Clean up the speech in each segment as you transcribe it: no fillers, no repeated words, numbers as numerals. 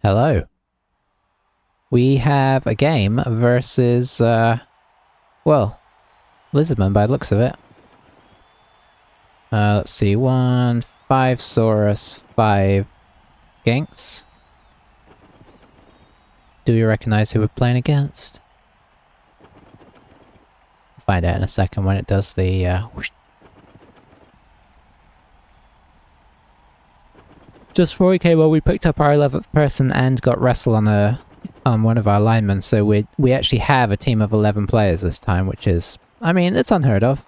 Hello. We have a game versus, well, Lisbon by the looks of it. Let's see, 5 Saurus, 5 Ginks. Do you recognize who we're playing against? We'll find out in a second when it does the, whoosh. Just before we came on, we picked up our 11th person and got wrestle on one of our linemen, so we actually have a team of 11 players this time, which is, I mean, it's unheard of.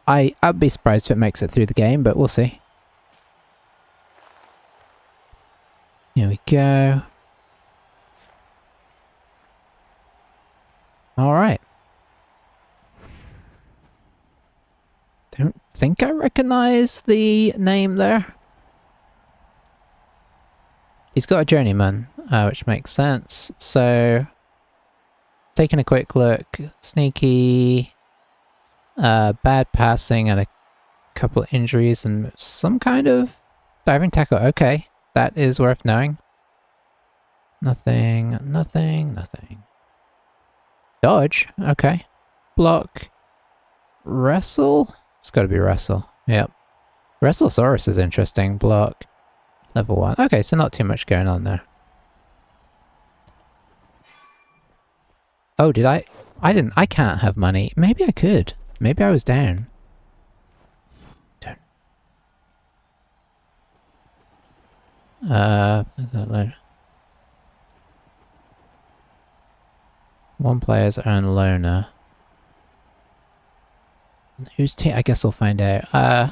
I'd be surprised if it makes it through the game, but we'll see. Here we go. Alright. Don't think I recognize the name there. He's got a journeyman, which makes sense. So, taking a quick look, sneaky, bad passing and a couple of injuries and some kind of diving tackle. Okay, that is worth knowing. Nothing. Dodge, okay. Block. Wrestle? It's gotta be wrestle, yep. Wrestlesaurus is interesting, block. Level 1. Okay, so not too much going on there. Oh, did I? I can't have money. Maybe I could. Maybe I was down. Don't. One player's own loner. Whose team? I guess we'll find out.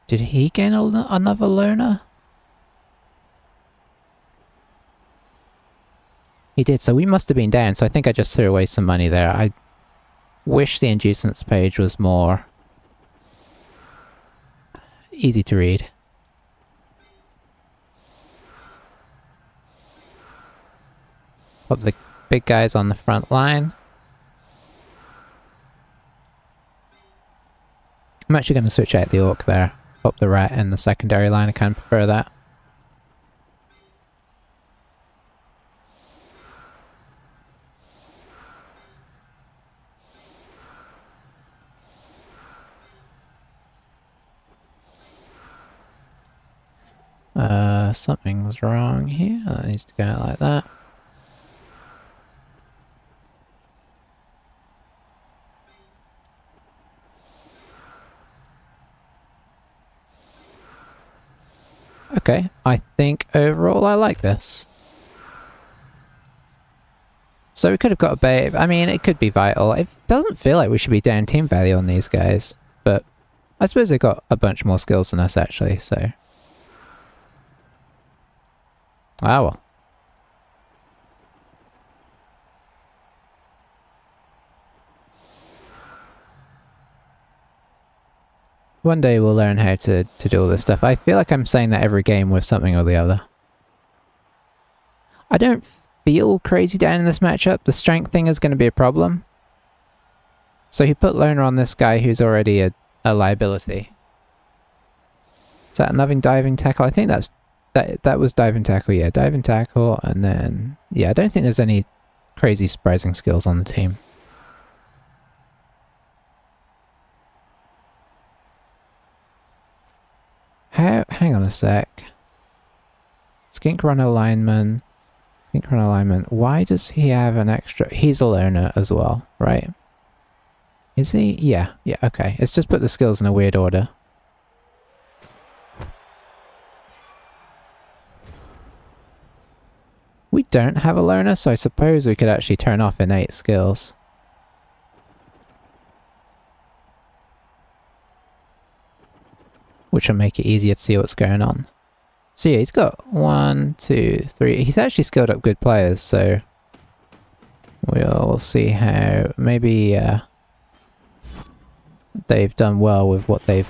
Did he gain another loner? He did, so we must have been down, so I think I just threw away some money there. I wish the inducements page was more easy to read. Put the big guys on the front line. I'm actually going to switch out the orc there. Pop the rat in the secondary line, I kind of prefer that. Something's wrong here. That needs to go out like that. Okay, I think overall I like this. So we could have got a bait. I mean, it could be vital. It doesn't feel like we should be down team value on these guys, but I suppose they've got a bunch more skills than us actually, so. Ah well. One day we'll learn how to do all this stuff. I feel like I'm saying that every game with something or the other. I don't feel crazy down in this matchup. The strength thing is going to be a problem. So he put loner on this guy who's already a liability. Is that another diving tackle? I think that was diving tackle, yeah. Diving tackle, and then... Yeah, I don't think there's any crazy surprising skills on the team. Hang on a sec. Skink Run Alignment. Skink Run Alignment. Why does he have an extra... He's a loner as well, right? Is he? Yeah, okay. It's just put the skills in a weird order. We don't have a loner, so I suppose we could actually turn off innate skills. Which will make it easier to see what's going on. So yeah, he's got 1, 2, 3. He's actually skilled up good players, so we'll see how maybe they've done well with what how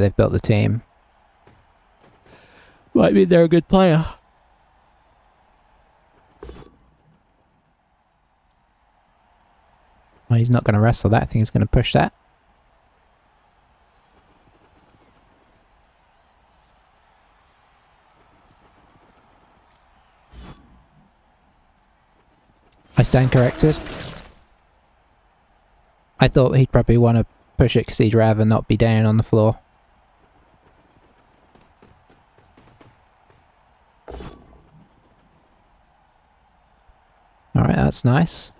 they've built the team. Might mean they're a good player. Well, he's not going to wrestle that. I think he's going to push that. I stand corrected. I thought he'd probably want to push it because he'd rather not be down on the floor. Alright, that's nice.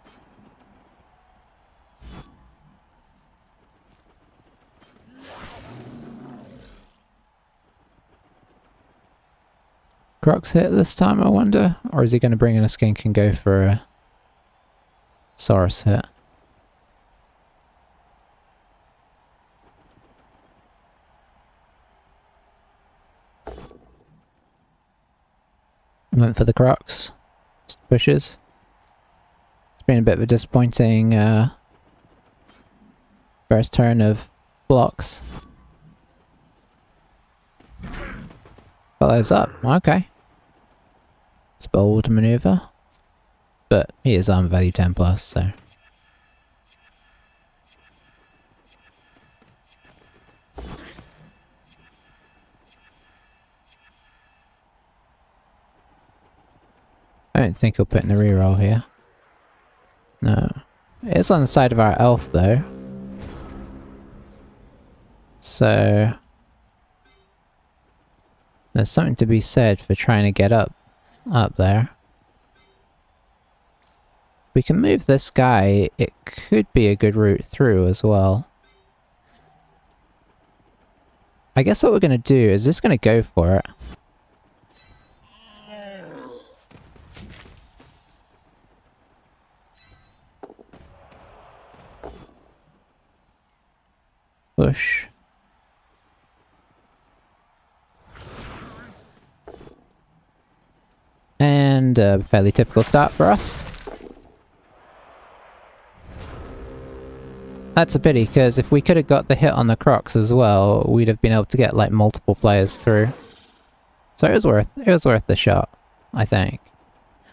Crocs hit this time, I wonder? Or is he going to bring in a skink and go for a Saurus hit? Went for the Crocs. Pushes. It's been a bit of a disappointing first turn of blocks. Follows up. Okay. It's a bold maneuver. But he is armor value 10 plus, so. I don't think he'll put in a reroll here. No. It's on the side of our elf though. So there's something to be said for trying to get up there. We can move this guy, it could be a good route through as well. I guess what we're gonna do is just gonna go for it. Push. And a fairly typical start for us. That's a pity, because if we could have got the hit on the Crocs as well, we'd have been able to get like multiple players through. So it was worth the shot, I think.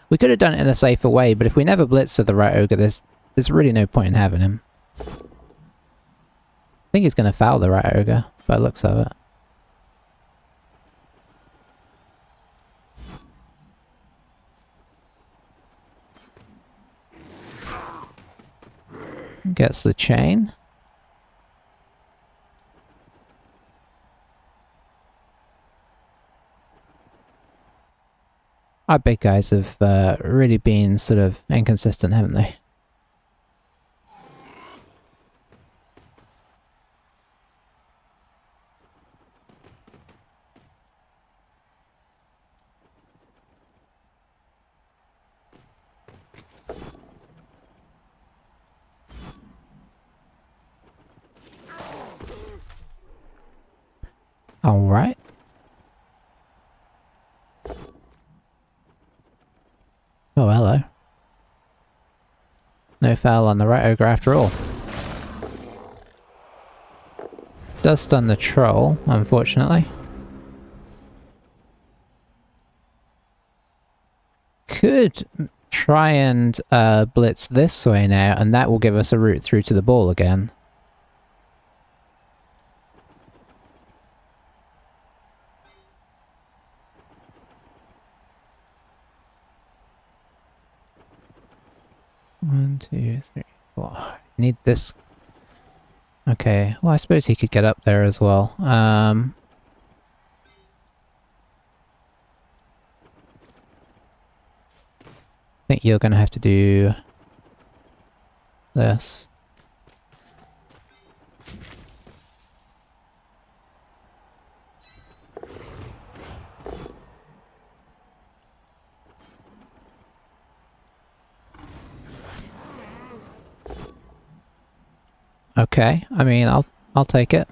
We could have done it in a safer way, but if we never blitzed with the right ogre, there's really no point in having him. I think he's going to foul the right ogre, by the looks of it. Gets the chain. Our big guys have really been sort of inconsistent, haven't they? Alright. Oh, hello. No foul on the right ogre after all. Does stun the troll, unfortunately. Could try and blitz this way now, and that will give us a route through to the ball again. One, two, three, four. Need this. Okay, well I suppose he could get up there as well. I think you're gonna have to do this. Okay, I mean, I'll take it.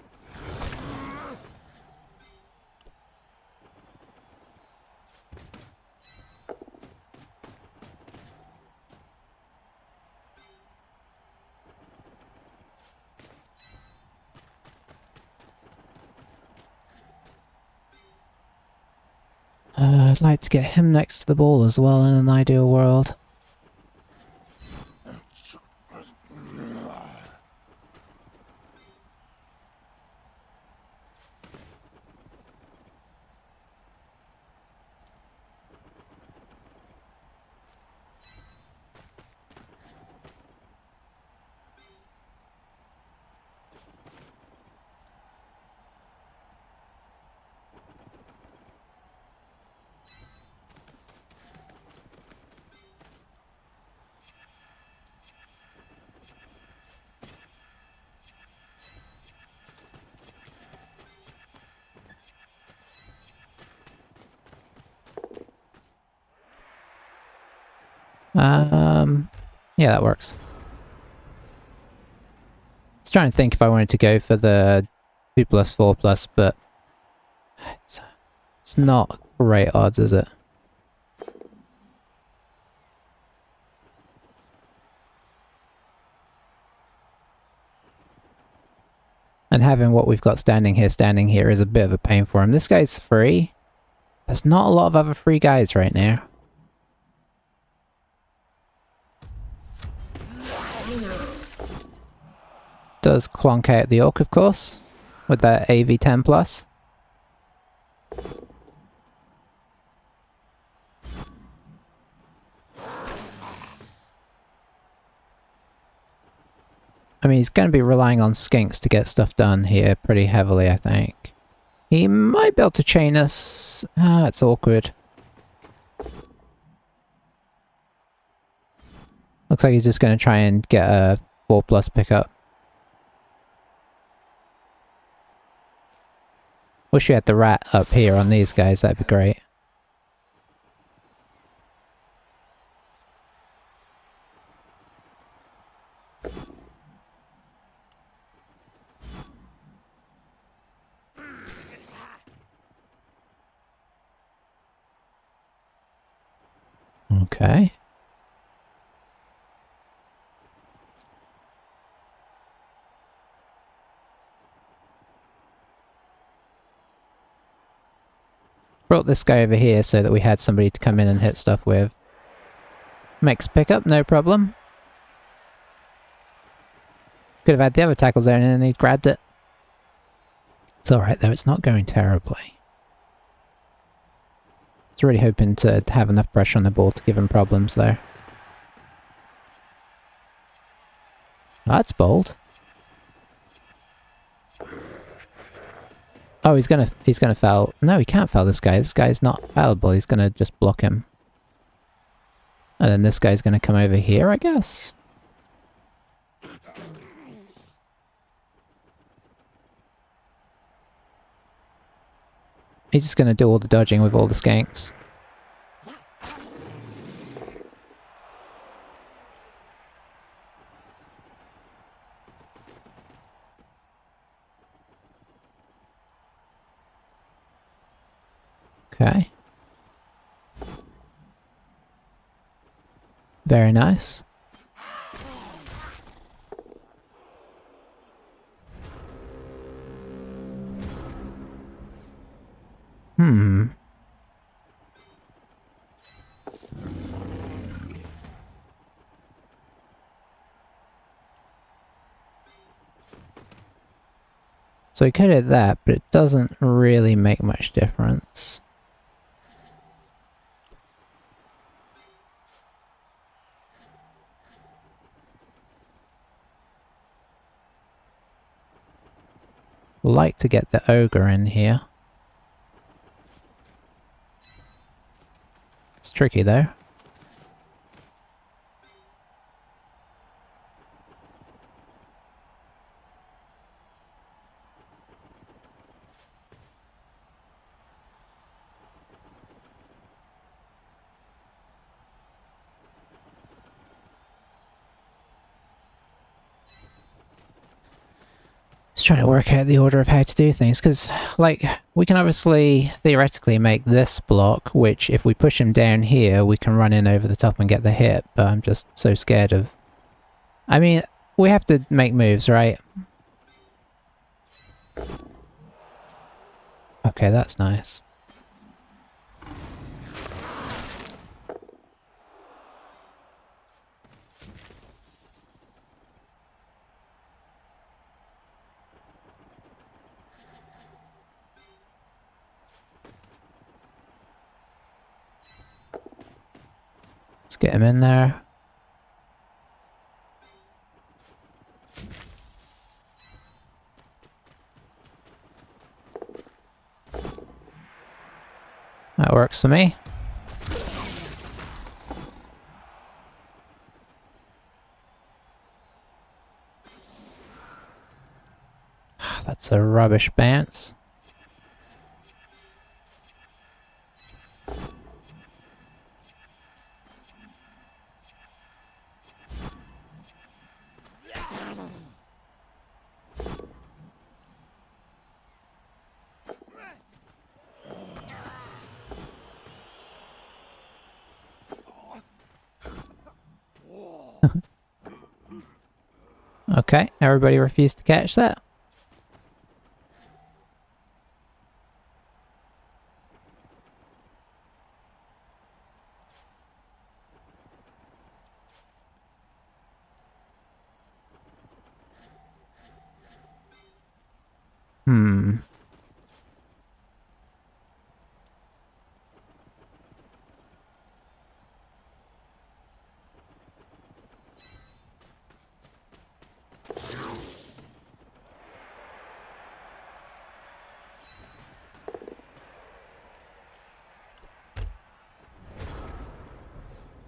I'd like to get him next to the ball as well in an ideal world. Yeah, that works. I was trying to think if I wanted to go for the 2+4+, but it's not great odds, is it? And having what we've got standing here is a bit of a pain for him. This guy's free. There's not a lot of other free guys right now. Does clonk out the orc, of course, with that AV10+. I mean, he's going to be relying on skinks to get stuff done here pretty heavily, I think. He might be able to chain us. Ah, it's awkward. Looks like he's just going to try and get a 4+ pickup. Wish we had the rat up here on these guys, that'd be great. Okay. Brought this guy over here so that we had somebody to come in and hit stuff with. Makes pickup, no problem. Could have had the other tackles there and then he'd grabbed it. It's alright though, it's not going terribly. I was really hoping to have enough pressure on the ball to give him problems there. That's bold. Oh, he's gonna foul. No, he can't foul this guy. This guy's not fallible. He's gonna just block him. And then this guy's gonna come over here, I guess. He's just gonna do all the dodging with all the skanks. Okay. Very nice. So he could hit that, but it doesn't really make much difference. Like to get the ogre in here. It's tricky though. Trying to work out the order of how to do things, because like we can obviously theoretically make this block, which if we push him down here we can run in over the top and get the hit, but I'm just so scared of... I mean, we have to make moves, right? Okay, that's nice. Let's get him in there. That works for me. That's a rubbish bounce. Okay, everybody refused to catch that. Hmm.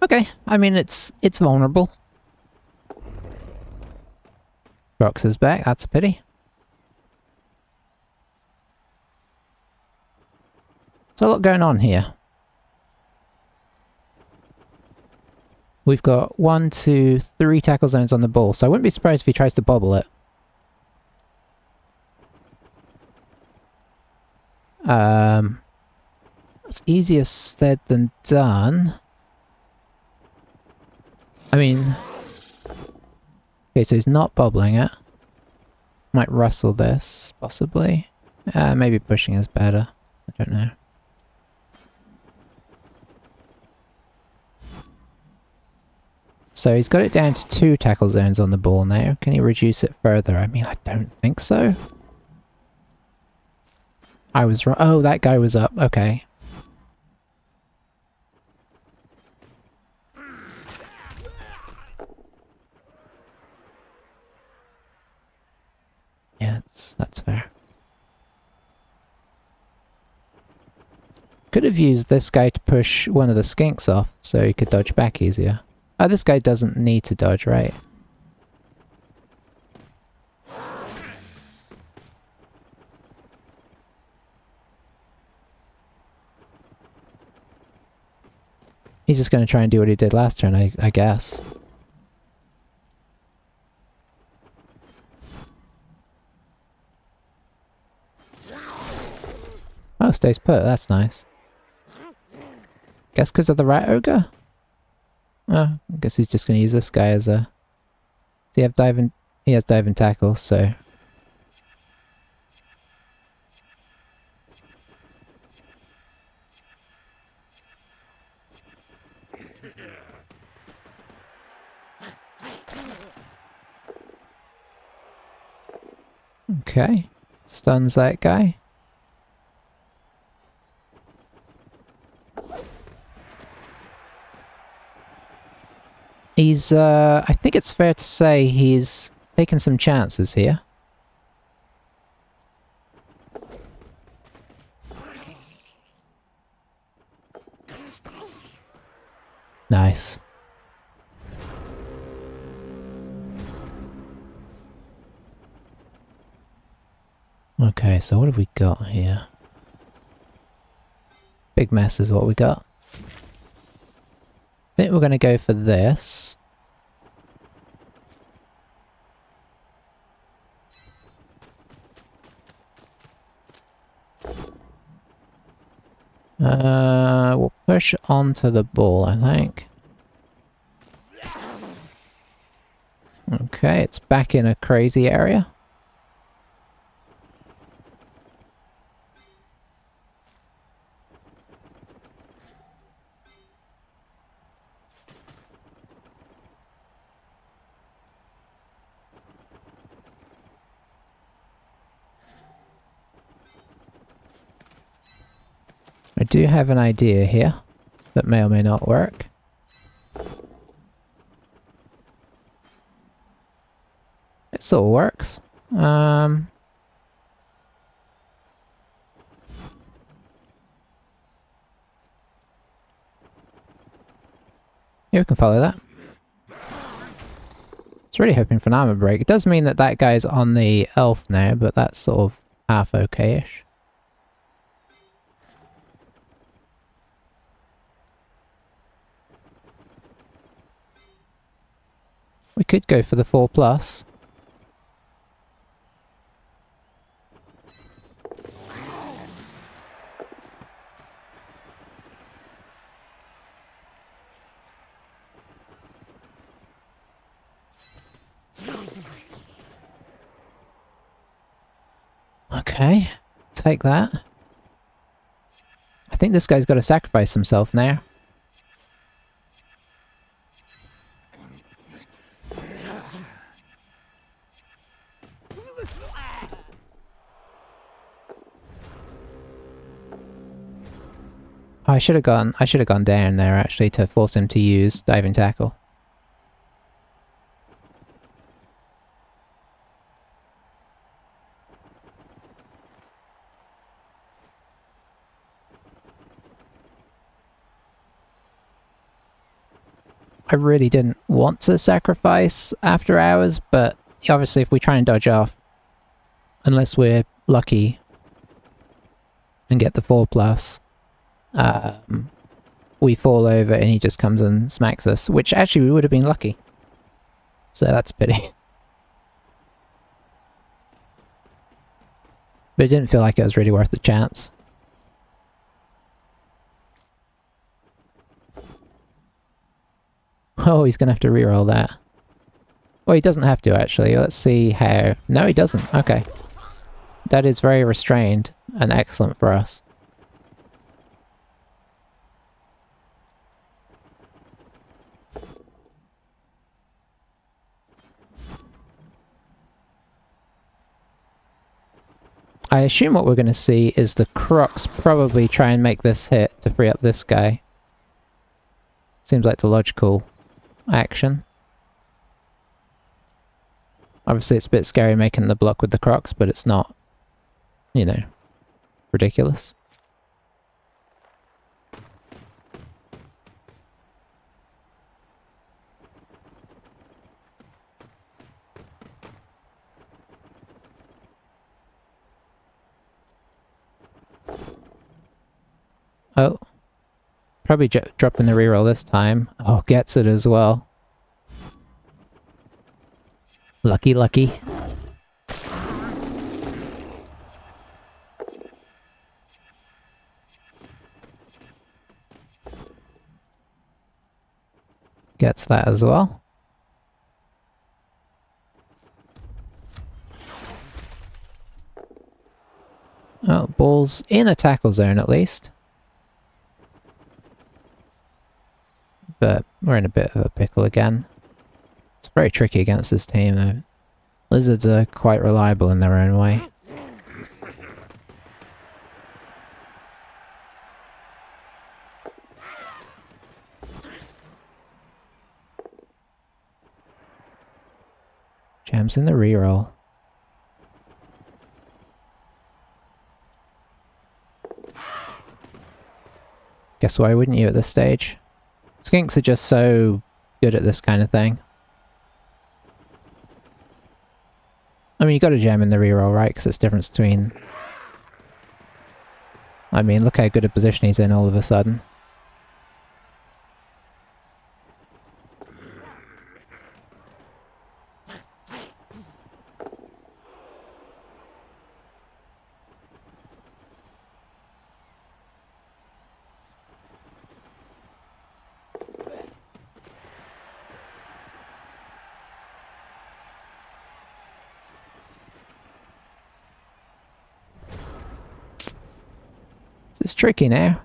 Okay, I mean it's vulnerable. Rox is back, that's a pity. So a lot going on here. We've got 1, 2, 3 tackle zones on the ball, so I wouldn't be surprised if he tries to bobble it. It's easier said than done. I mean... Okay, so he's not bobbling it. Might rustle this, possibly. Maybe pushing is better. I don't know. So he's got it down to 2 tackle zones on the ball now. Can he reduce it further? I mean, I don't think so. I was wrong. Oh, that guy was up. Okay. Yeah, that's fair. Could have used this guy to push one of the skinks off so he could dodge back easier. Oh, this guy doesn't need to dodge, right? He's just going to try and do what he did last turn, I guess. Oh, stays put. That's nice. Guess because of the rat ogre? Oh, I guess he's just going to use this guy as a... Does he have dive and... He has dive and tackle, so... Okay. Stuns that guy. He's, I think it's fair to say he's taken some chances here. Nice. Okay, so what have we got here? Big mess is what we got. I think we're going to go for this. We'll push onto the ball, I think. Okay, it's back in a crazy area. I do have an idea here that may or may not work. It sort of works. Yeah, we can follow that. It's really hoping for an armor break. It does mean that that guy's on the elf now, but that's sort of half okay-ish. We could go for the 4+. Okay, take that. I think this guy's got to sacrifice himself now. I should have gone down there actually to force him to use diving tackle. I really didn't want to sacrifice after hours, but obviously if we try and dodge off, unless we're lucky and get the 4+, we fall over and he just comes and smacks us, which actually we would have been lucky. So that's a pity. But it didn't feel like it was really worth the chance. Oh, he's gonna have to reroll that. Well, he doesn't have to actually. Let's see how... No, he doesn't. Okay. That is very restrained and excellent for us. I assume what we're going to see is the Crocs probably try and make this hit to free up this guy. Seems like the logical action. Obviously it's a bit scary making the block with the Crocs, but it's not, you know, ridiculous. Oh. Probably dropping the reroll this time. Oh, gets it as well. Lucky, lucky. Gets that as well. Oh, ball's in a tackle zone at least. But we're in a bit of a pickle again. It's very tricky against this team though. Lizards are quite reliable in their own way. Jams in the reroll. Guess why wouldn't you at this stage? Skinks are just so good at this kind of thing. I mean, you got to jam in the reroll, right? Because it's the difference between... I mean, look how good a position he's in all of a sudden. It's tricky now.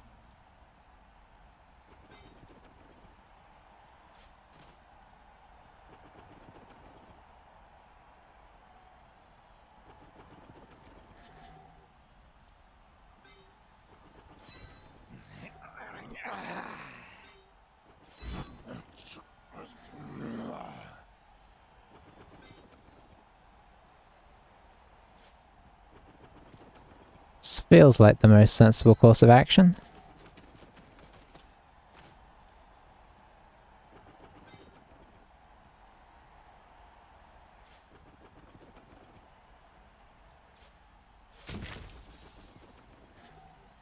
This feels like the most sensible course of action.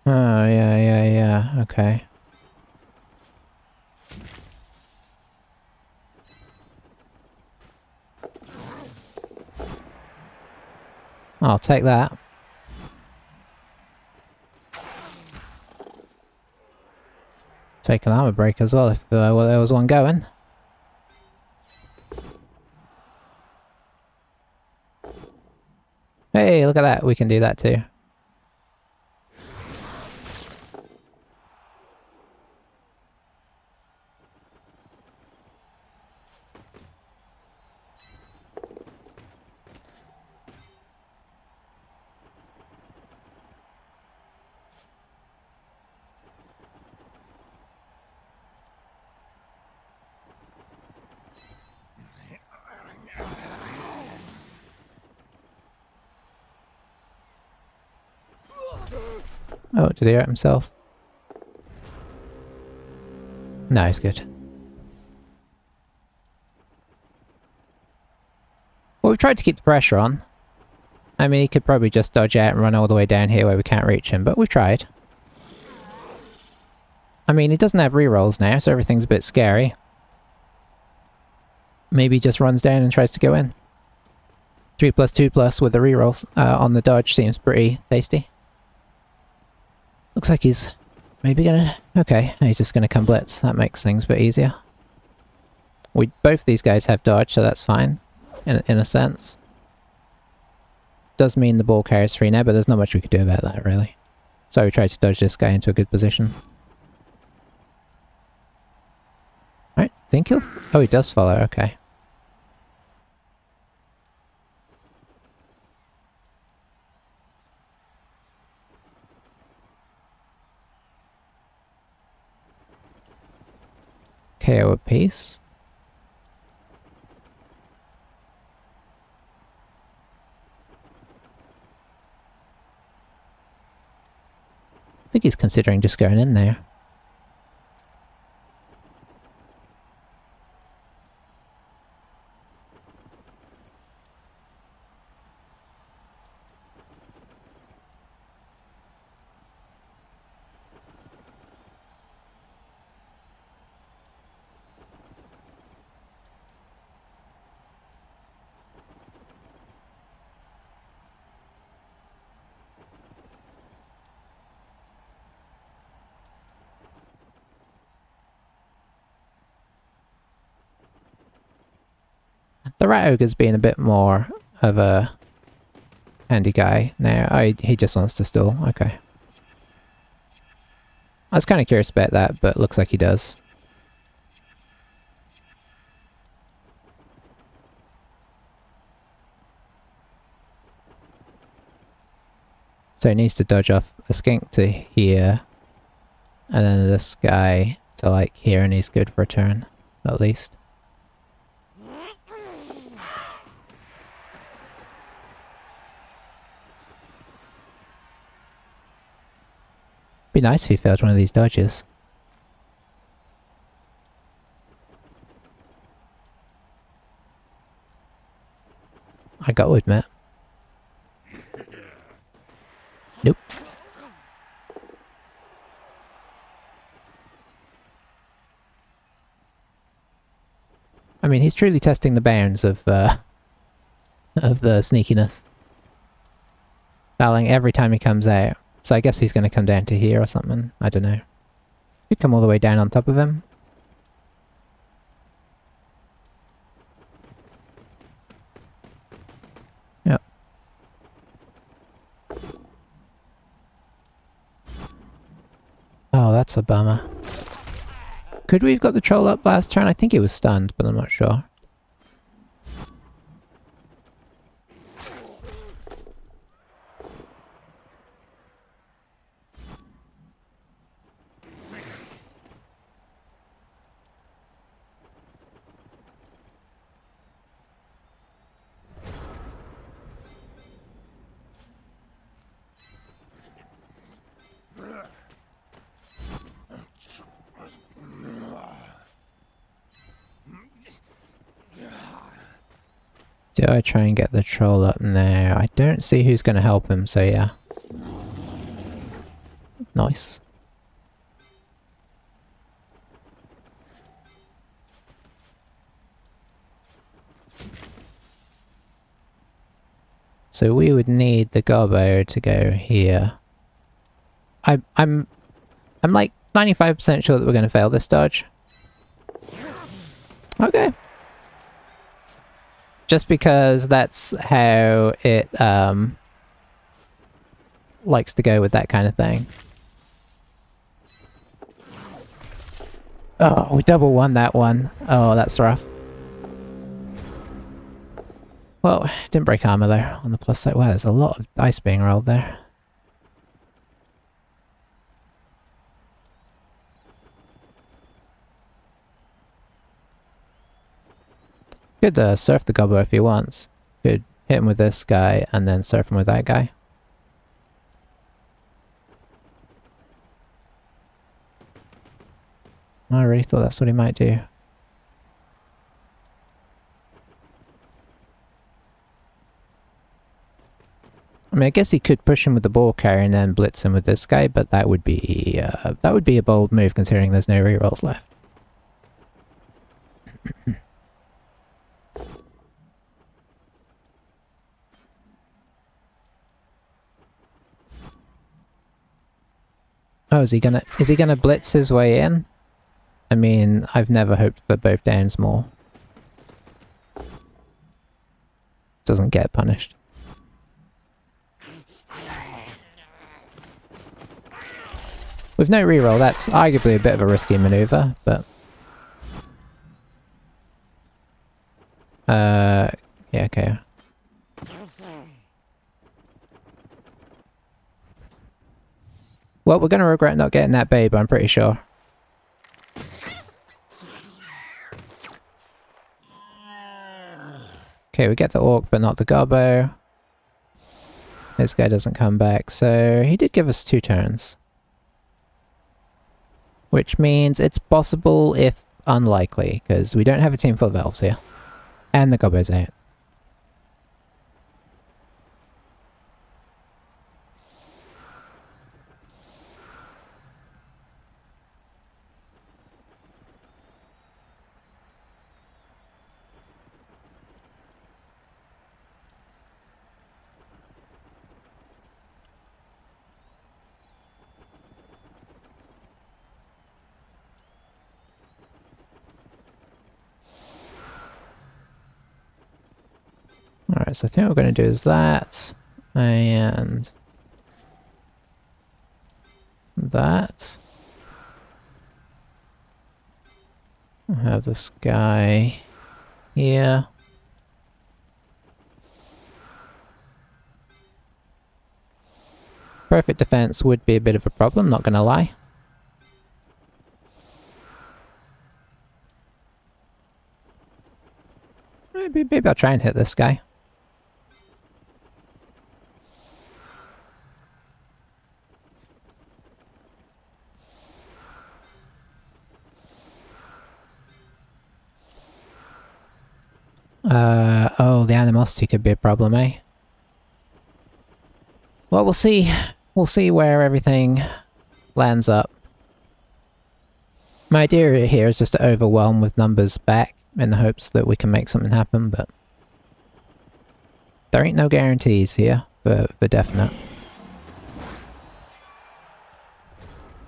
Oh, yeah, okay. I'll take that. Take an armor break as well if well, there was one going. Hey, look at that. We can do that too. Oh, did he hurt himself? No, he's good. Well, we've tried to keep the pressure on. I mean, he could probably just dodge out and run all the way down here where we can't reach him, but we've tried. I mean, he doesn't have rerolls now, so everything's a bit scary. Maybe he just runs down and tries to go in. 3+2+ with the rerolls on the dodge seems pretty tasty. Looks like he's maybe gonna... Okay, he's just gonna come blitz. That makes things a bit easier. Both these guys have dodge, so that's fine, in a sense. Does mean the ball carries free now, but there's not much we could do about that, really. So we tried to dodge this guy into a good position. Alright, think he'll... Oh, he does follow, okay. KO a piece. I think he's considering just going in there. The Rat Ogre's being a bit more of a handy guy now. He just wants to stall. Okay. I was kind of curious about that, but looks like he does. So he needs to dodge off a skink to here, and then this guy to like here, and he's good for a turn, at least. Be nice if he failed one of these dodges. I got to admit. Nope. I mean, he's truly testing the bounds of the sneakiness. Fouling every time he comes out. So I guess he's going to come down to here or something. I don't know. Could come all the way down on top of him. Yep. Oh, that's a bummer. Could we have got the troll up last turn? I think he was stunned, but I'm not sure. Do I try and get the troll up now? I don't see who's going to help him, so yeah. Nice. So we would need the gobbo to go here. I'm like 95% sure that we're going to fail this dodge. Okay. Just because that's how it likes to go with that kind of thing. Oh, we double won that one. Oh, that's rough. Well, didn't break armor there on the plus side. Wow, there's a lot of dice being rolled there. Could surf the gobbler if he wants. Could hit him with this guy and then surf him with that guy. I really thought that's what he might do. I mean, I guess he could push him with the ball carrier and then blitz him with this guy, but that would be a bold move considering there's no rerolls left. Oh, is he gonna blitz his way in? I mean, I've never hoped for both downs more. Doesn't get punished. With no reroll, that's arguably a bit of a risky maneuver, but... yeah, okay. Well, we're gonna regret not getting that babe, I'm pretty sure. Okay, we get the orc, but not the gobbo. This guy doesn't come back, so he did give us 2 turns. Which means it's possible, if unlikely, because we don't have a team full of elves here. And the gobbo's out. Alright, so I think what we're going to do is that, and that. We'll have this guy here. Perfect defense would be a bit of a problem, not going to lie. Maybe I'll try and hit this guy. Oh, the animosity could be a problem, eh? Well, we'll see. We'll see where everything lands up. My idea here is just to overwhelm with numbers back in the hopes that we can make something happen, but there ain't no guarantees here for definite.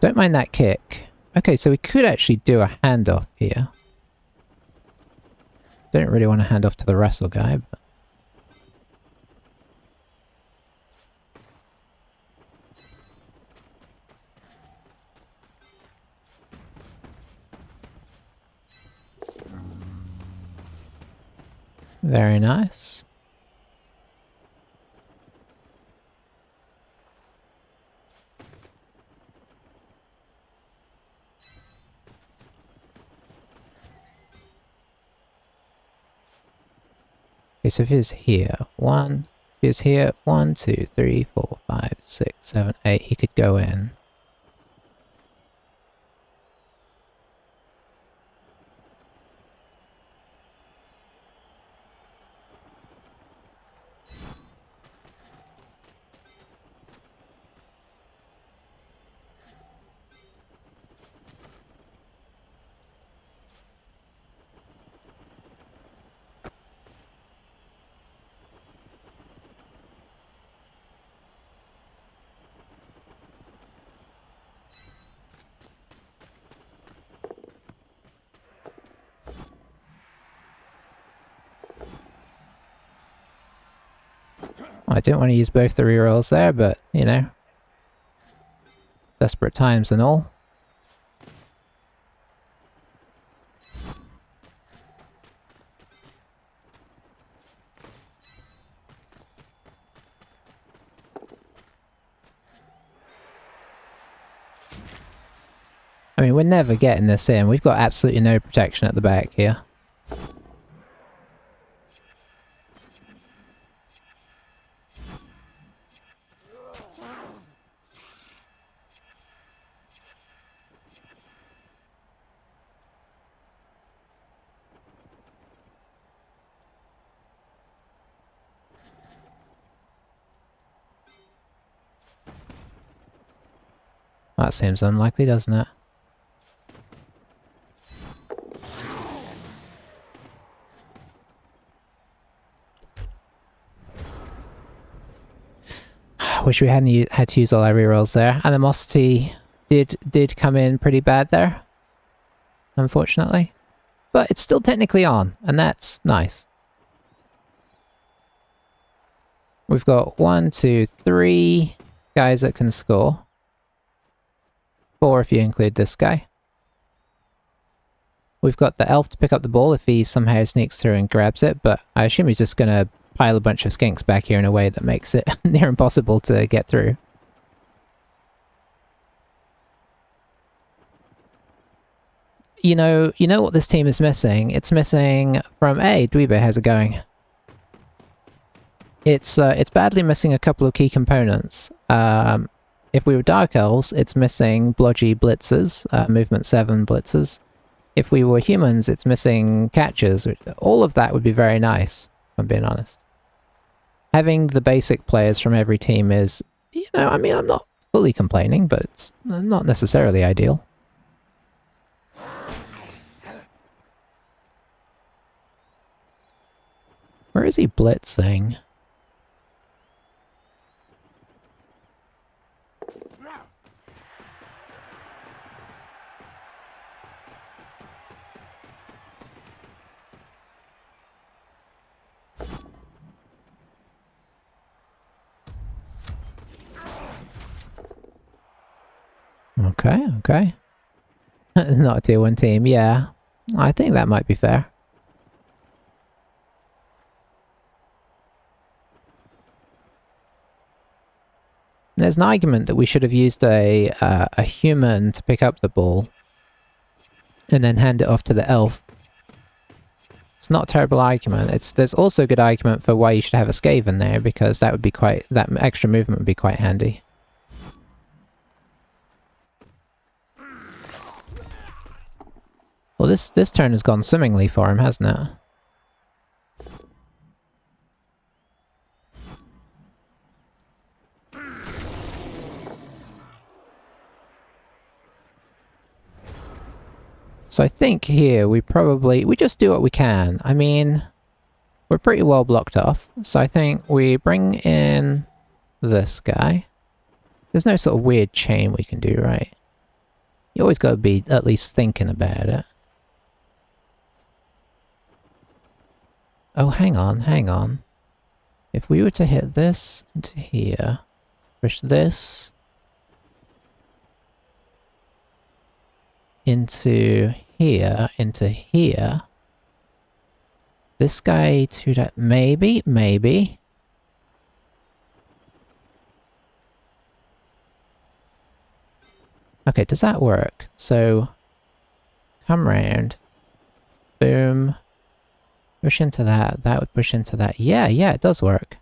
Don't mind that kick. Okay, so we could actually do a handoff here. Don't really want to hand off to the wrestle guy, but... Very nice. Okay, so if he's here, if he's here, 1, 2, 3, 4, 5, 6, 7, 8, he could go in. I didn't want to use both the rerolls there, but, you know, Desperate times and all. I mean, we're never getting this in. We've got absolutely no protection at the back here. That seems unlikely, doesn't it? Wish we hadn't had to use all our rerolls there. Animosity did come in pretty bad there, unfortunately. But it's still technically on, and that's nice. We've got 1, 2, 3 guys that can score. 4 if you include this guy. We've got the elf to pick up the ball if he somehow sneaks through and grabs it, but I assume he's just gonna pile a bunch of skinks back here in a way that makes it near impossible to get through. You know what this team is missing? It's missing from Dweeber, how's it going? It's badly missing a couple of key components. If we were Dark Elves, it's missing blodgy blitzers, movement 7 blitzers. If we were humans, it's missing catchers. All of that would be very nice, if I'm being honest. Having the basic players from every team is, you know, I mean, I'm not fully complaining, but it's not necessarily ideal. Where is he blitzing? Okay. Not a tier 1 team, yeah. I think that might be fair. There's an argument that we should have used a human to pick up the ball and then hand it off to the elf. It's not a terrible argument. There's also a good argument for why you should have a Skaven there, because that extra movement would be quite handy. Well, this turn has gone swimmingly for him, hasn't it? So I think here we just do what we can. I mean, we're pretty well blocked off. So I think we bring in this guy. There's no sort of weird chain we can do, right? You always got to be at least thinking about it. Oh, hang on. If we were to hit this into here, push this into here, this guy to that, maybe. Okay, does that work? So, come round, boom. Push into that, that would push into that. Yeah, it does work.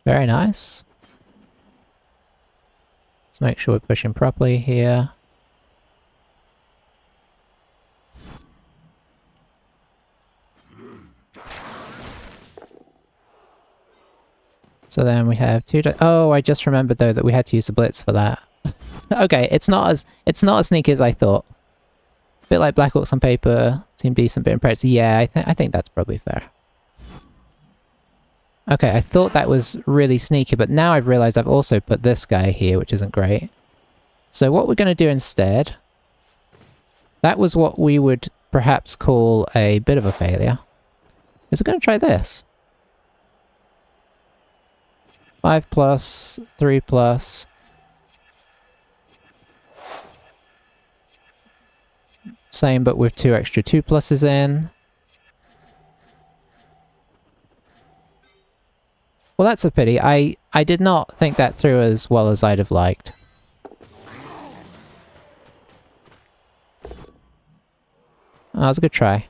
Very nice. Let's make sure we're pushing properly here. So then we have oh, I just remembered though that we had to use the blitz for that. Okay, it's not as sneaky as I thought. A bit like Black Orcs on paper, seemed decent, but in practice, yeah, I think that's probably fair. Okay, I thought that was really sneaky, but now I've realized I've also put this guy here, which isn't great. So what we're going to do instead, that was what we would perhaps call a bit of a failure, is we're going to try this. 5 plus, 3 plus. Same, but with 2 extra 2 pluses in. Well, that's a pity. I did not think that through as well as I'd have liked. Oh, that was a good try.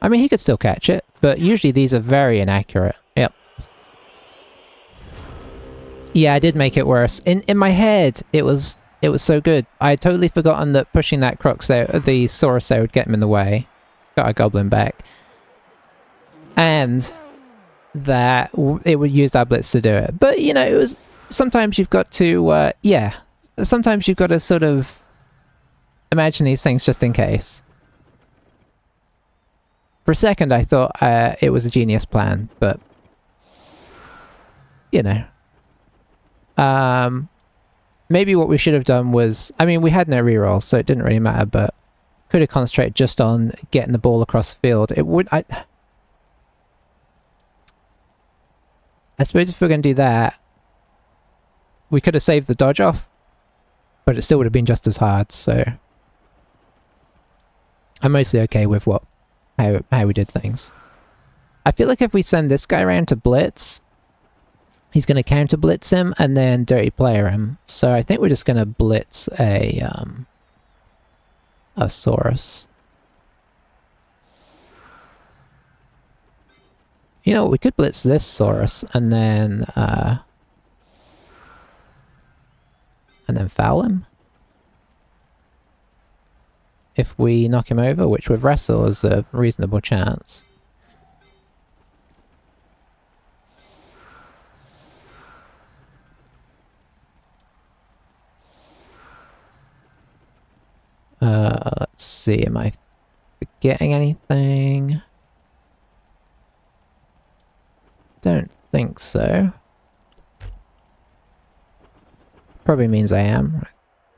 I mean, he could still catch it, but usually these are very inaccurate. Yep. Yeah, I did make it worse. In my head, it was so good. I had totally forgotten that pushing that crux out, the Saurus there would get him in the way. Got a goblin back. And that it would use our blitz to do it. But, you know, it was... Sometimes you've got to, yeah. Sometimes you've got to sort of imagine these things just in case. For a second, I thought it was a genius plan, but... You know. Maybe what we should have done was... I mean, we had no rerolls, so it didn't really matter, but... Could have concentrated just on getting the ball across the field. It would... I suppose if we're going to do that, we could have saved the dodge off, but it still would have been just as hard, so... I'm mostly okay with how we did things. I feel like if we send this guy around to blitz, he's going to counter blitz him and then dirty player him. So I think we're just going to blitz a Saurus. You know, we could blitz this Saurus and then foul him. If we knock him over, which with wrestle is a reasonable chance. Let's see, am I forgetting anything? Don't think so. Probably means I am.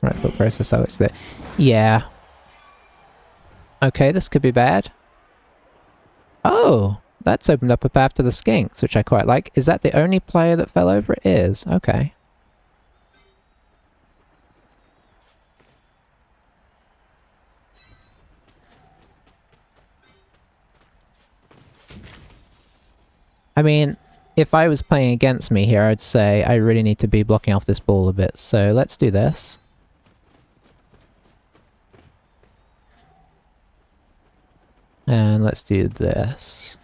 Right foot process, Alex there. Yeah. Okay, this could be bad. Oh! That's opened up a path to the skinks, which I quite like. Is that the only player that fell over? It is. Okay. I mean, if I was playing against me here, I'd say I really need to be blocking off this ball a bit. So let's do this. And let's do this.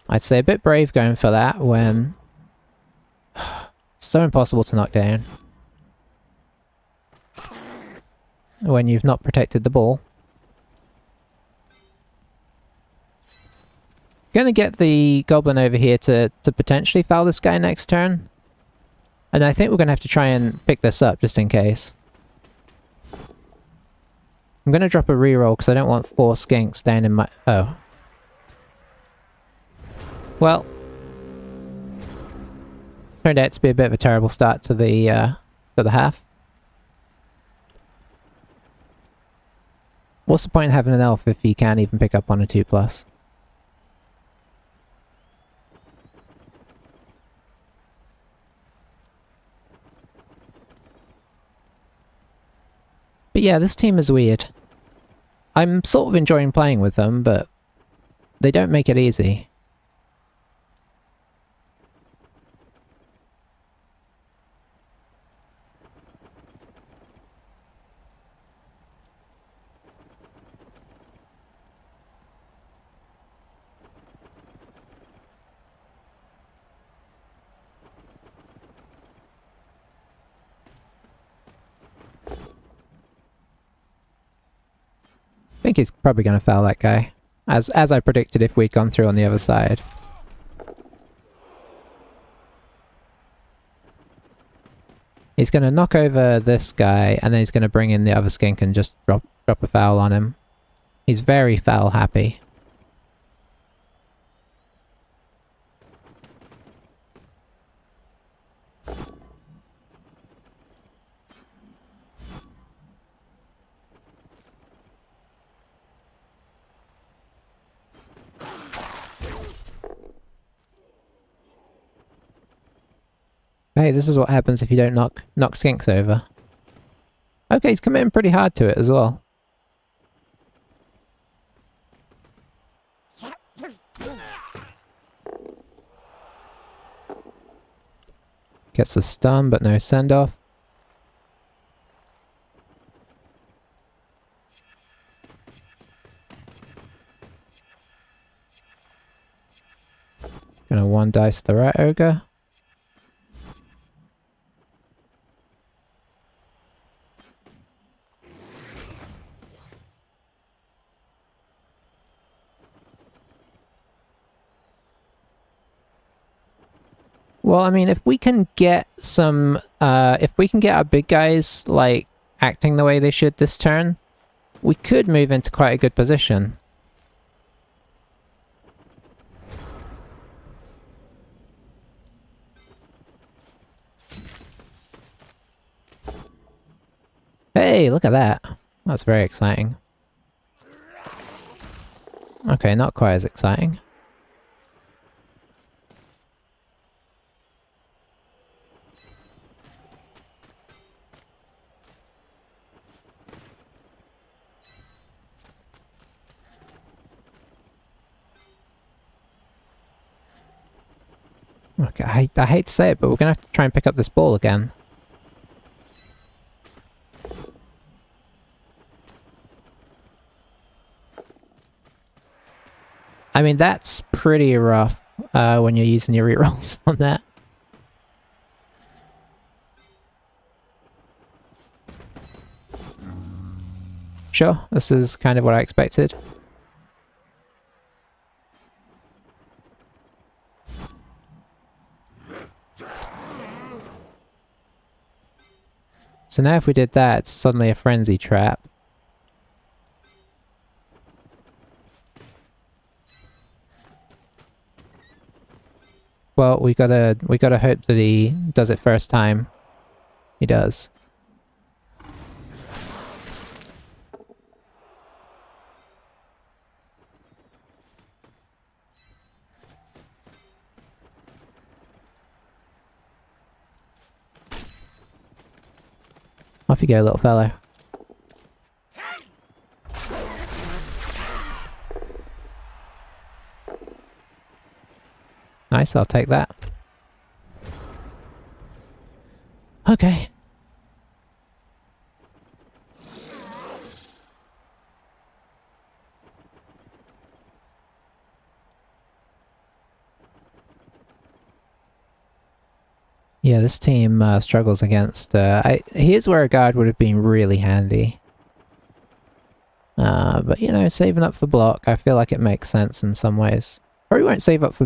I'd say a bit brave going for that when... It's so impossible to knock down. When you've not protected the ball. Gonna get the goblin over here to potentially foul this guy next turn. And I think we're gonna have to try and pick this up just in case. I'm gonna drop a reroll because I don't want 4 skinks down in my... Oh. Well. Turned out to be a bit of a terrible start to the half. What's the point in having an elf if you can't even pick up on a 2+? But yeah, this team is weird. I'm sort of enjoying playing with them, but they don't make it easy. I think he's probably going to foul that guy. As I predicted if we'd gone through on the other side. He's going to knock over this guy, and then he's going to bring in the other skink and just drop a foul on him. He's very foul happy. Hey, this is what happens if you don't knock skinks over. Okay, he's committing pretty hard to it as well. Gets a stun, but no send-off. Gonna one dice the rat ogre. Well, I mean, if we can get some, if we can get our big guys, like, acting the way they should this turn, we could move into quite a good position. Hey, look at that. That's very exciting. Okay, not quite as exciting. Okay, I hate to say it, but we're gonna have to try and pick up this ball again. I mean, that's pretty rough when you're using your rerolls on that. Sure, this is kind of what I expected. So now if we did that, it's suddenly a frenzy trap. Well, we gotta hope that he does it first time. He does. Off you go, little fellow. Nice, I'll take that. Okay. Yeah, this team struggles against... here's where a guard would have been really handy. But, you know, saving up for block, I feel like it makes sense in some ways. Probably won't save up for...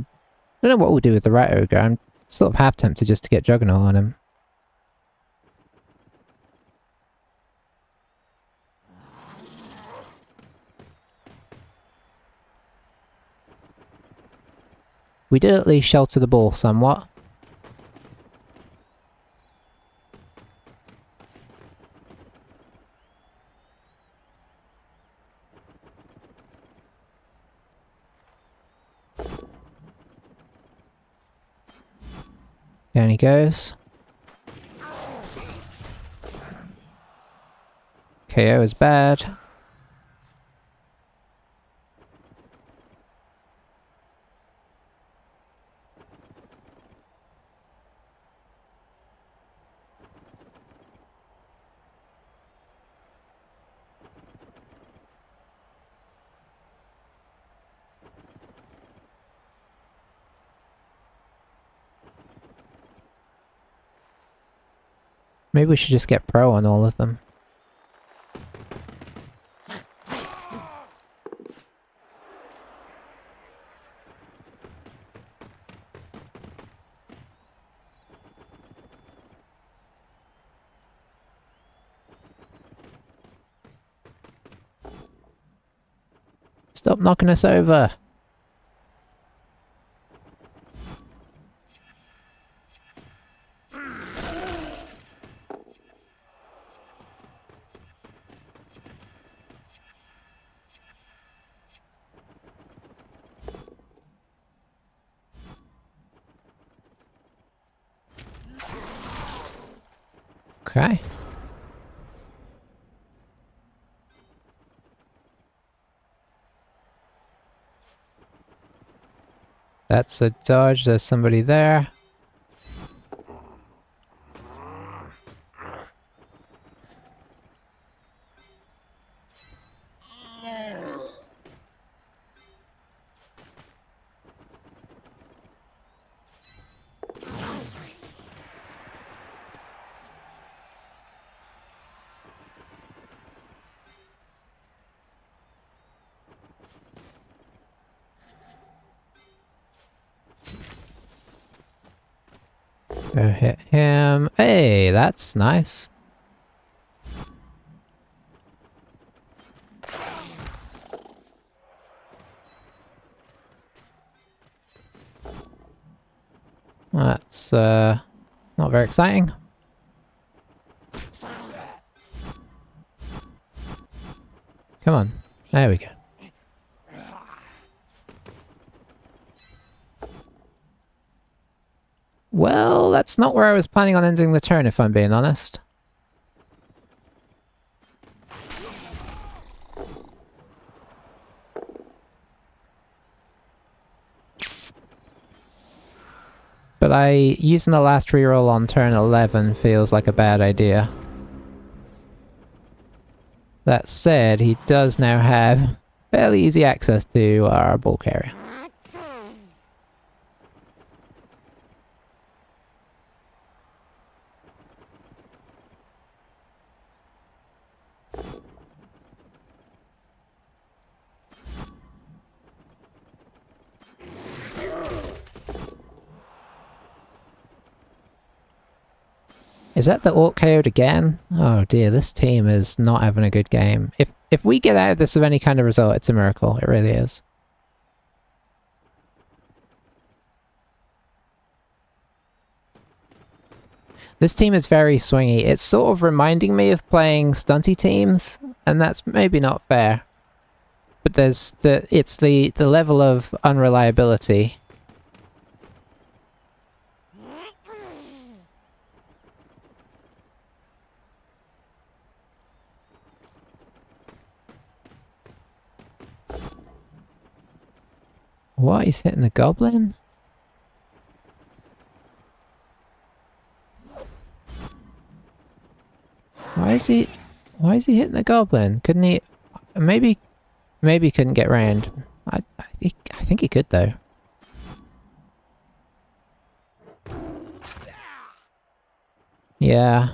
I don't know what we'll do with the Rat Ogre. I'm sort of half tempted just to get Juggernaut on him. We did at least shelter the ball somewhat. Down he goes. KO is bad. Maybe we should just get pro on all of them. Stop knocking us over. Okay. That's a dodge. There's somebody there. Go hit him. Hey, that's nice. That's not very exciting. Come on. There we go. Well, that's not where I was planning on ending the turn, if I'm being honest. But using the last reroll on turn 11 feels like a bad idea. That said, he does now have fairly easy access to our bulk area. Is that the Orc KO'd again? Oh dear, this team is not having a good game. If we get out of this with any kind of result, it's a miracle. It really is. This team is very swingy. It's sort of reminding me of playing stunty teams, and that's maybe not fair. But it's the level of unreliability. What? He's hitting the goblin? Why is he hitting the goblin? Couldn't he... Maybe he couldn't get round. I think he could though. Yeah.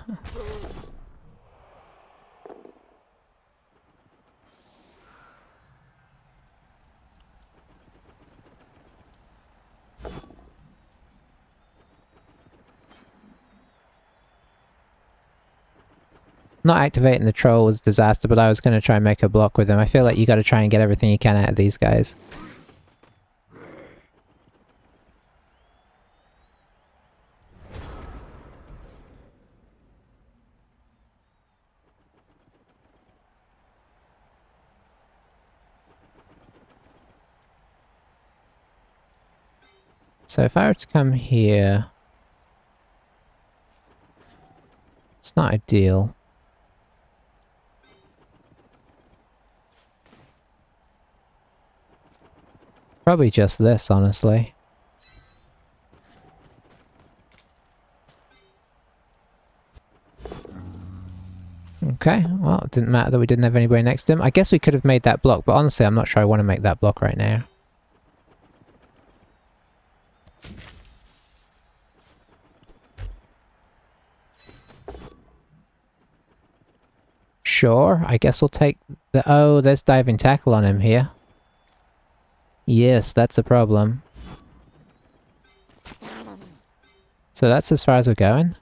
Not activating the troll was a disaster, but I was going to try and make a block with him. I feel like you got to try and get everything you can out of these guys. So if I were to come here... It's not ideal. Probably just this, honestly. Okay, well, it didn't matter that we didn't have anybody next to him. I guess we could have made that block, but honestly, I'm not sure I want to make that block right now. Sure, I guess we'll take the... Oh, there's diving tackle on him here. Yes, that's a problem. So that's as far as we're going.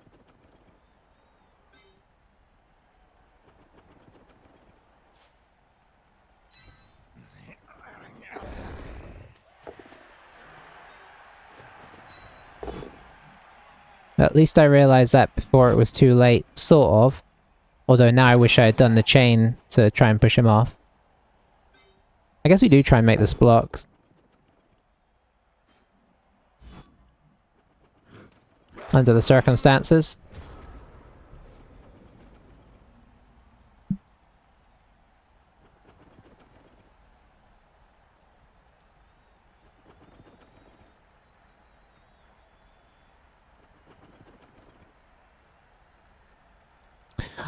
At least I realised that before it was too late, sort of. Although now I wish I had done the chain to try and push him off. I guess we do try and make this block. Under the circumstances.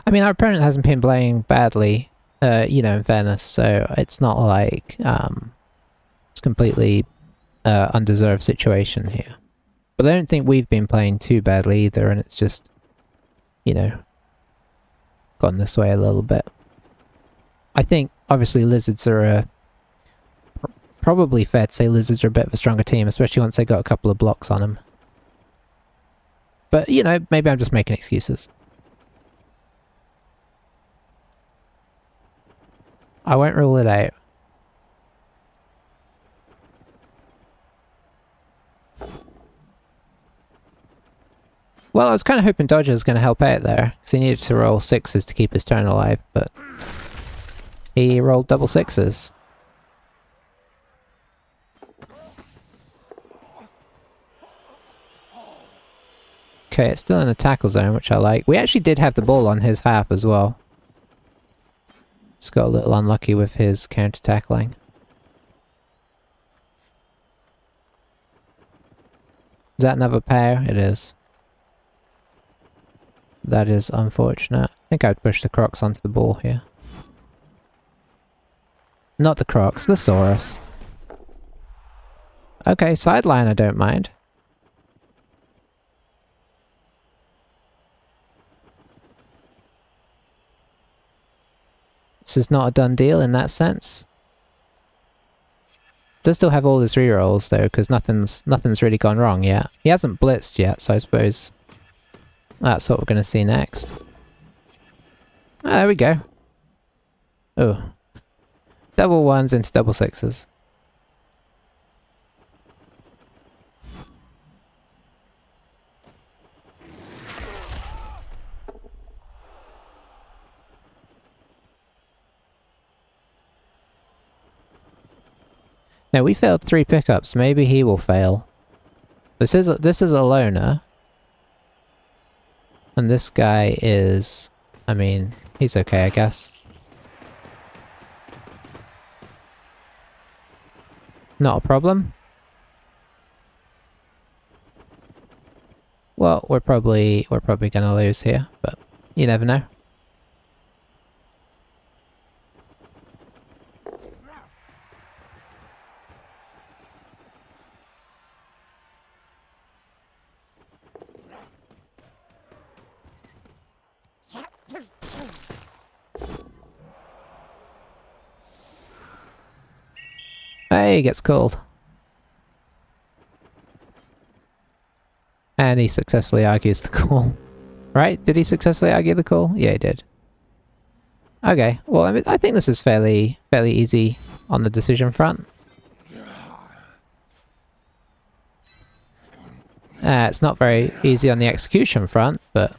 I mean, our opponent hasn't been playing badly, you know, in fairness, so it's not like it's completely undeserved situation here. But I don't think we've been playing too badly either, and it's just, you know, gone this way a little bit. I think, obviously, Lizards are probably fair to say Lizards are a bit of a stronger team, especially once they got a couple of blocks on them. But, you know, maybe I'm just making excuses. I won't rule it out. Well, I was kind of hoping Dodger was going to help out there, because he needed to roll 6s to keep his turn alive, but he rolled double 6s. Okay, it's still in the tackle zone, which I like. We actually did have the ball on his half as well. Just got a little unlucky with his counter-tackling. Is that another pair? It is. That is unfortunate. I think I'd push the Crocs onto the ball here. Not the Crocs, the Saurus. Okay, sideline I don't mind. This is not a done deal in that sense. Does still have all his rerolls though, because nothing's really gone wrong yet. He hasn't blitzed yet, so I suppose that's what we're going to see next. Ah, there we go. Oh. Double 1s into double 6s. Now we failed 3 pickups. Maybe he will fail. This is a loner. And this guy is... I mean, he's okay, I guess. Not a problem. Well, we're probably gonna lose here, but you never know. Hey, he gets called. And he successfully argues the call. Right? Did he successfully argue the call? Yeah, he did. Okay, well, I mean, I think this is fairly easy on the decision front. It's not very easy on the execution front, but...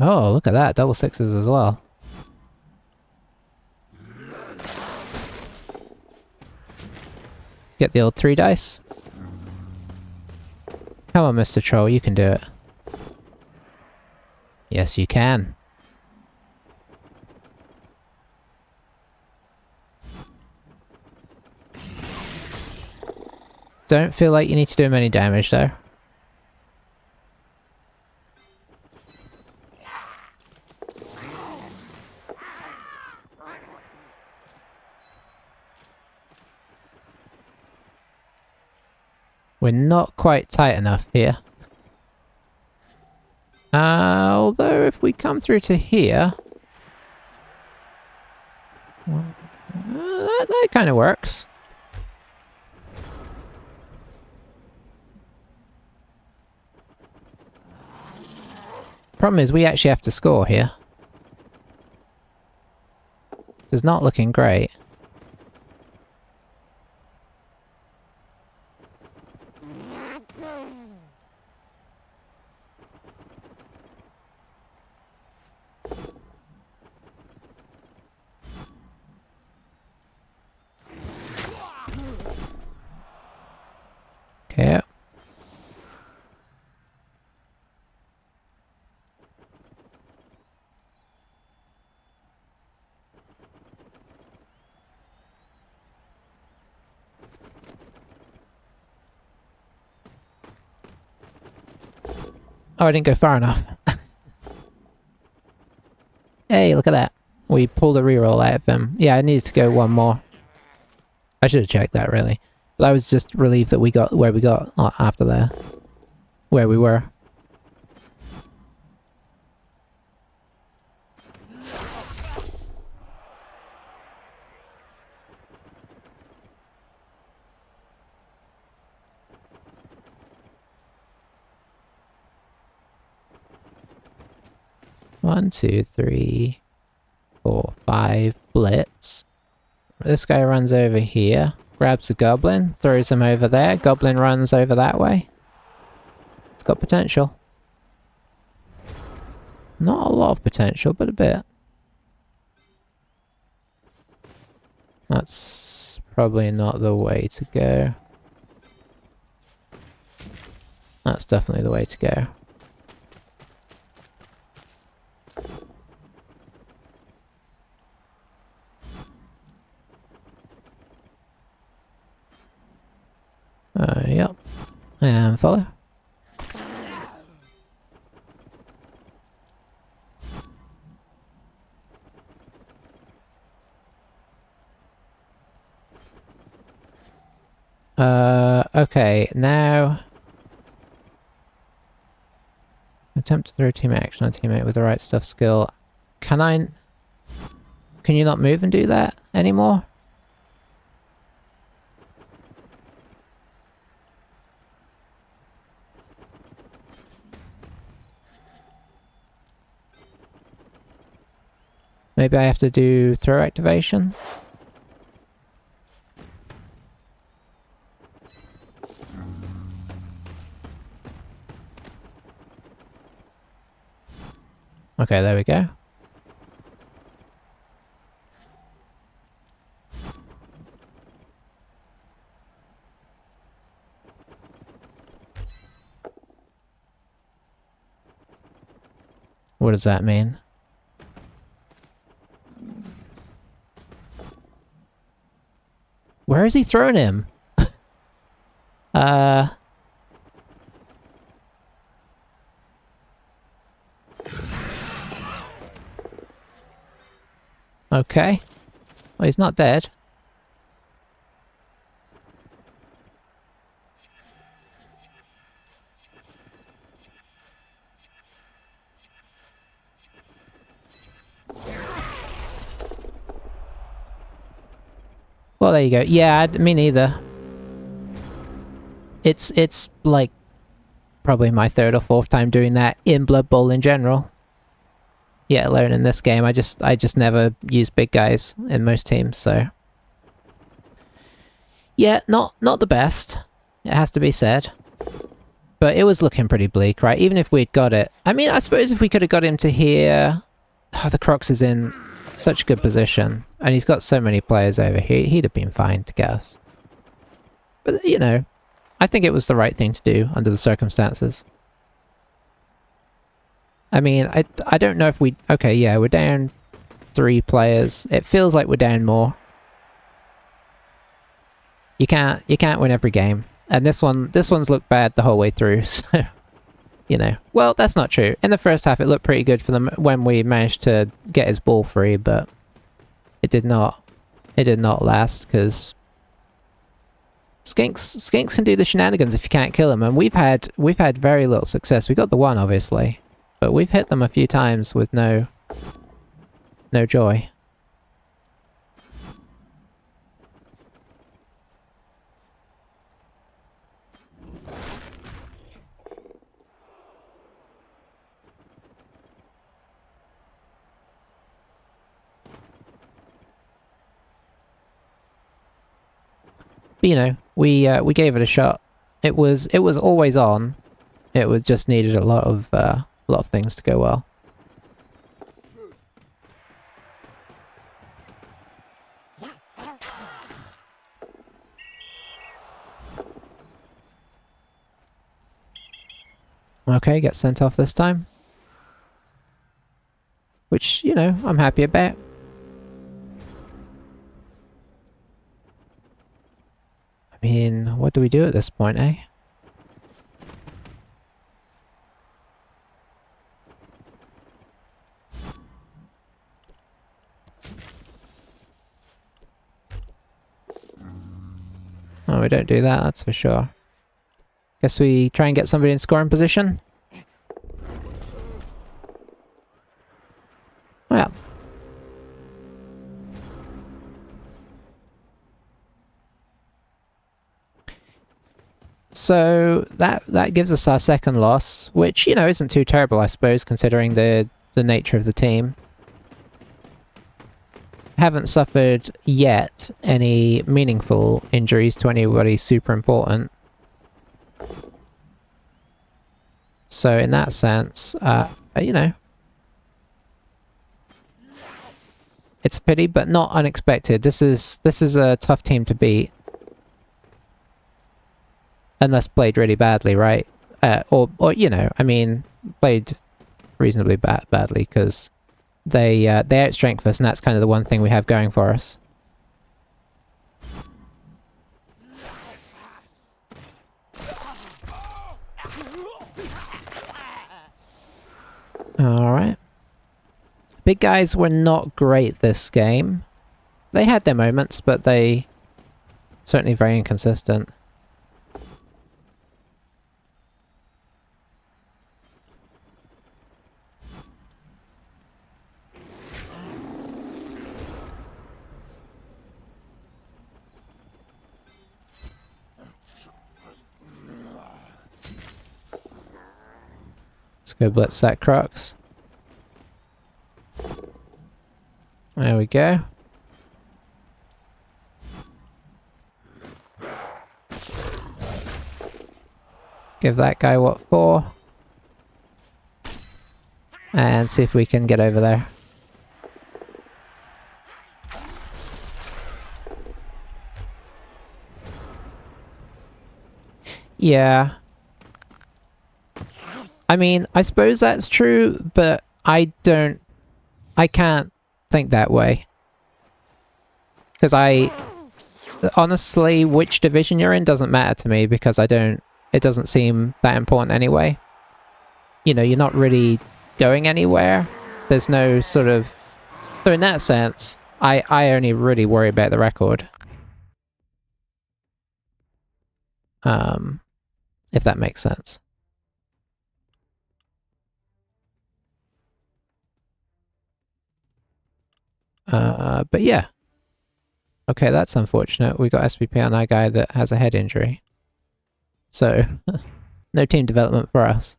Oh, look at that. Double 6s as well. Get the old 3 dice. Come on, Mr. Troll, you can do it. Yes, you can. Don't feel like you need to do him any damage, though. We're not quite tight enough here. Although if we come through to here... Well, that kind of works. Problem is we actually have to score here. It's not looking great. Okay. Oh, I didn't go far enough. Hey, look at that. We pulled a reroll out of him. Yeah, I needed to go one more. I should have checked that, really. But I was just relieved that we got where we got after there. Where we were. One, two, three, 4, 5, blitz. This guy runs over here, grabs the goblin, throws him over there, goblin runs over that way. It's got potential. Not a lot of potential, but a bit. That's probably not the way to go. That's definitely the way to go. Yep. And follow. Okay, now... Attempt to throw teammate action on teammate with the right stuff skill. Can you not move and do that anymore? Maybe I have to do throw activation? Okay, there we go. What does that mean? Where is he throwing him? Okay. Well, he's not dead. Well, there you go. Yeah, me neither. It's like probably my third or fourth time doing that in Blood Bowl in general. Yeah, alone in this game. I just never use big guys in most teams, so yeah, not the best. It has to be said. But it was looking pretty bleak, right? Even if we'd got it. I mean, I suppose if we could have got him to here... Oh, the Crocs is in such a good position. And he's got so many players over here. He'd have been fine to get us. But, you know, I think it was the right thing to do under the circumstances. I mean, I don't know if we... Okay, yeah, we're down 3 players. It feels like we're down more. You can't win every game. And this one's looked bad the whole way through, so... You know. Well, that's not true. In the first half, it looked pretty good for them when we managed to get his ball free, but... It did not last, because... Skinks can do the shenanigans if you can't kill them, and we've had very little success. We got the one, obviously, but we've hit them a few times with no joy. But, you know, we gave it a shot. It was always on. It was just needed a lot of things to go well. Okay, get sent off this time. Which, you know, I'm happy about. I mean, what do we do at this point, eh? Oh, we don't do that, that's for sure. Guess we try and get somebody in scoring position. Well. So that gives us our second loss, which, you know, isn't too terrible, I suppose, considering the nature of the team. Haven't suffered yet any meaningful injuries to anybody super important. So in that sense, you know, it's a pity, but not unexpected. This is a tough team to beat. Unless played really badly, right? Or you know, I mean, played reasonably badly, because they outstrength us, and that's kind of the one thing we have going for us. Alright. Big guys were not great this game. They had their moments, but they certainly very inconsistent. Let's go blitz that Crux. There we go. Give that guy what for. And see if we can get over there. Yeah. I mean, I suppose that's true, but I can't think that way. Because honestly, which division you're in doesn't matter to me, because it doesn't seem that important anyway. You know, you're not really going anywhere. There's no sort of... So in that sense, I only really worry about the record. If that makes sense. But yeah. Okay, that's unfortunate. We got SPP on our guy that has a head injury. So, no team development for us.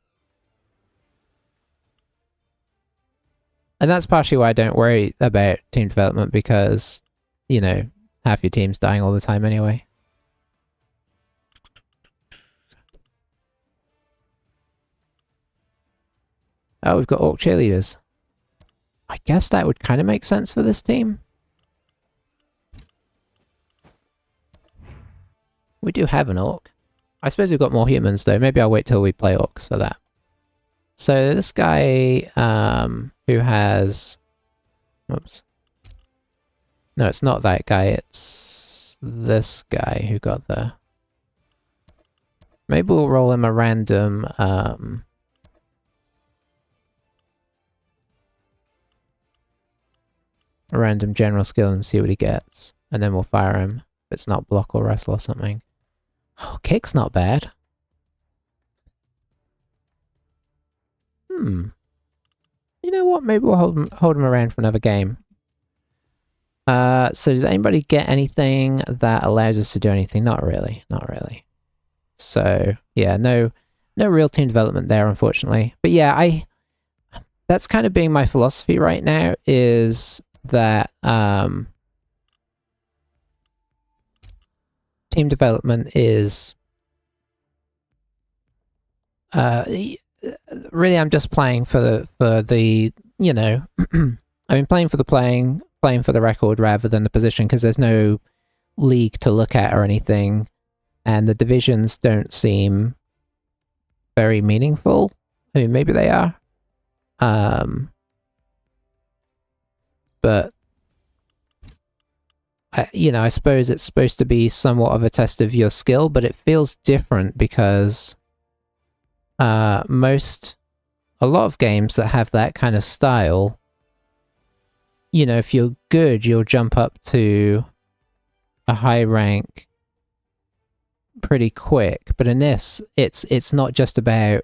And that's partially why I don't worry about team development, because, you know, half your team's dying all the time anyway. Oh, we've got Orc cheerleaders. I guess that would kind of make sense for this team. We do have an Orc. I suppose we've got more humans, though. Maybe I'll wait till we play Orcs for that. So this guy, who has... Oops. No, it's not that guy. It's this guy who got the... Maybe we'll roll him a random, a random general skill and see what he gets. And then we'll fire him if it's not block or wrestle or something. Oh, kick's not bad. You know what? Maybe we'll hold him around for another game. So did anybody get anything that allows us to do anything? Not really. Not really. So, yeah, no real team development there, unfortunately. But yeah, that's kind of being my philosophy right now, is that, team development is really I'm just playing for the you know I mean playing for the playing for the record rather than the position, because there's no league to look at or anything, and the divisions don't seem very meaningful. I mean, maybe they are. But I suppose it's supposed to be somewhat of a test of your skill, but it feels different because a lot of games that have that kind of style, if you're good, you'll jump up to a high rank pretty quick. But in this, it's not just about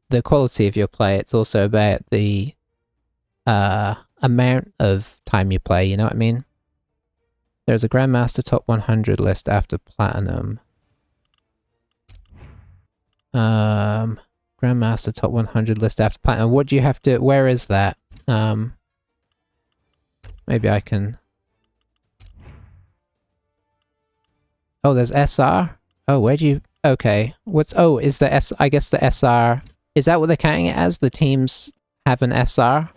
the quality of your play, it's also about the amount of time you play, you know what I mean? There's a Grandmaster Top 100 list after Platinum. Grandmaster Top 100 list after Platinum. What do you have to... Where is that? Maybe I can... Oh, there's SR? Oh, where do you... Okay. What's... Oh, is the S... I guess the SR... Is that what they're counting it as? The teams have an SR?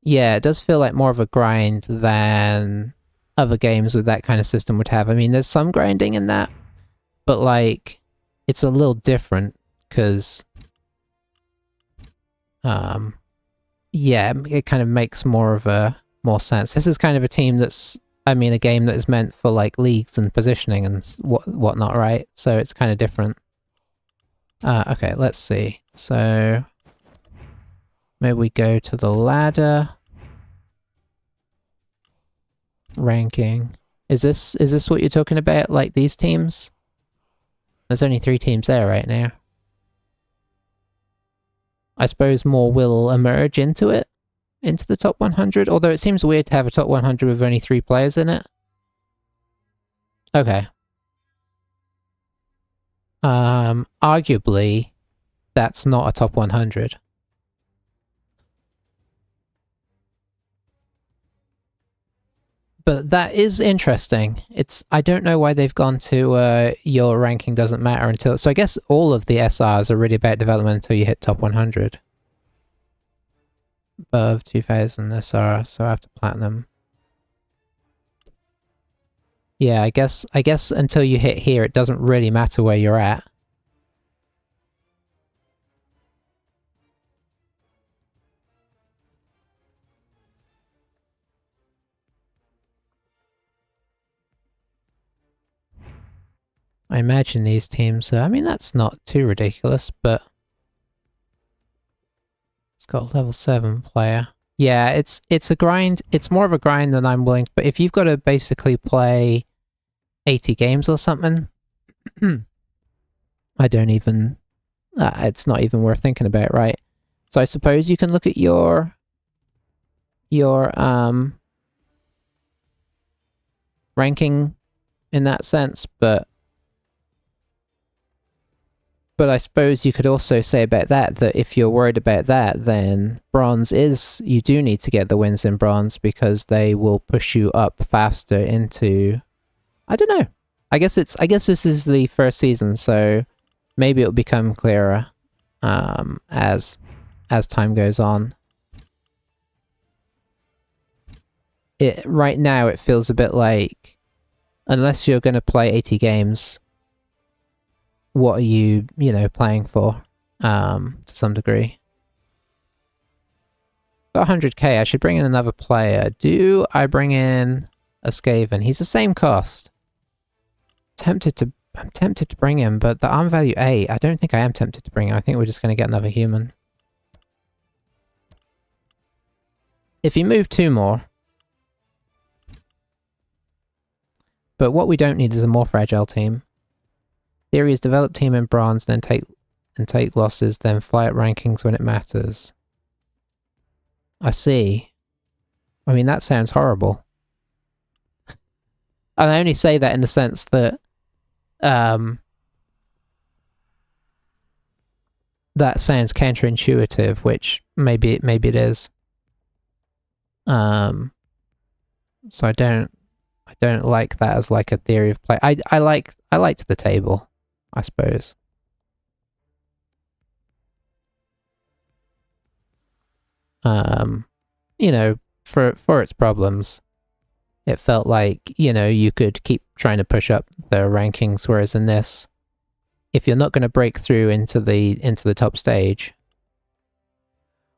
Yeah, it does feel like more of a grind than other games with that kind of system would have. I mean, there's some grinding in that, but like, it's a little different because, yeah, it kind of makes more sense. This is kind of a team that's, I mean, a game that is meant for like leagues and positioning and whatnot, right? So it's kind of different. Okay, let's see. So maybe we go to the ladder. Ranking. Is this what you're talking about? Like these teams? There's only 3 teams there right now. I suppose more will emerge into it? Into the top 100? Although it seems weird to have a top 100 with only 3 players in it. Okay. Arguably, that's not a top 100. But that is interesting. I don't know why they've gone to your ranking doesn't matter until... So I guess all of the SRs are really about development until you hit top 100. Above 2000 SR, so after Platinum. Yeah, I guess until you hit here, it doesn't really matter where you're at. I imagine these teams, I mean, that's not too ridiculous, but... It's got a level 7 player. Yeah, it's a grind. It's more of a grind than I'm willing to... But if you've got to basically play 80 games or something, I don't even... it's not even worth thinking about, right? So I suppose you can look at your ranking in that sense, but I suppose you could also say about that if you're worried about that, then bronze is... You do need to get the wins in bronze because they will push you up faster into... I don't know. I guess this is the first season, so maybe it'll become clearer as time goes on. Right now it feels a bit like, unless you're going to play 80 games, what are you, playing for, to some degree. Got 100k, I should bring in another player. Do I bring in a Skaven? He's the same cost. I'm tempted to bring him, but the arm value 8, I don't think I am tempted to bring him. I think we're just going to get another human. If you move 2 more... But what we don't need is a more fragile team. Theory is develop team in bronze, then take losses, then fly up rankings when it matters. I see. I mean, that sounds horrible. And I only say that in the sense that that sounds counterintuitive, which maybe it is. So I I don't like that as like a theory of play. I liked the table, I suppose. You know, for its problems, it felt like, you know, you could keep trying to push up the rankings, whereas in this, if you're not going to break through into the top stage,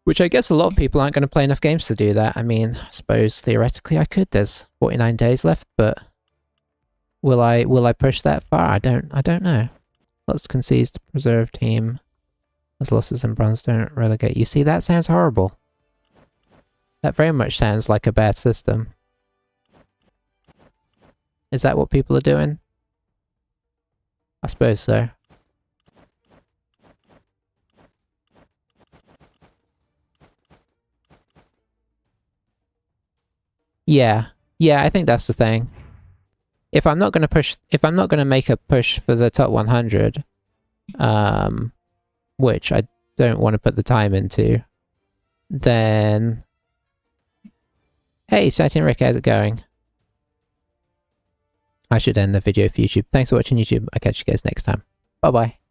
which I guess a lot of people aren't going to play enough games to do that. I mean, I suppose theoretically I could. There's 49 days left, but will I push that far? I don't know. Lots concedes to preserve team as losses in bronze don't relegate. You see, that sounds horrible. That very much sounds like a bad system. Is that what people are doing? I suppose so. Yeah. Yeah, I think that's the thing. If I'm not gonna make a push for the top 100, which I don't want to put the time into, then hey, Satin Rick, how's it going? I should end the video for YouTube. Thanks for watching YouTube. I'll catch you guys next time. Bye bye.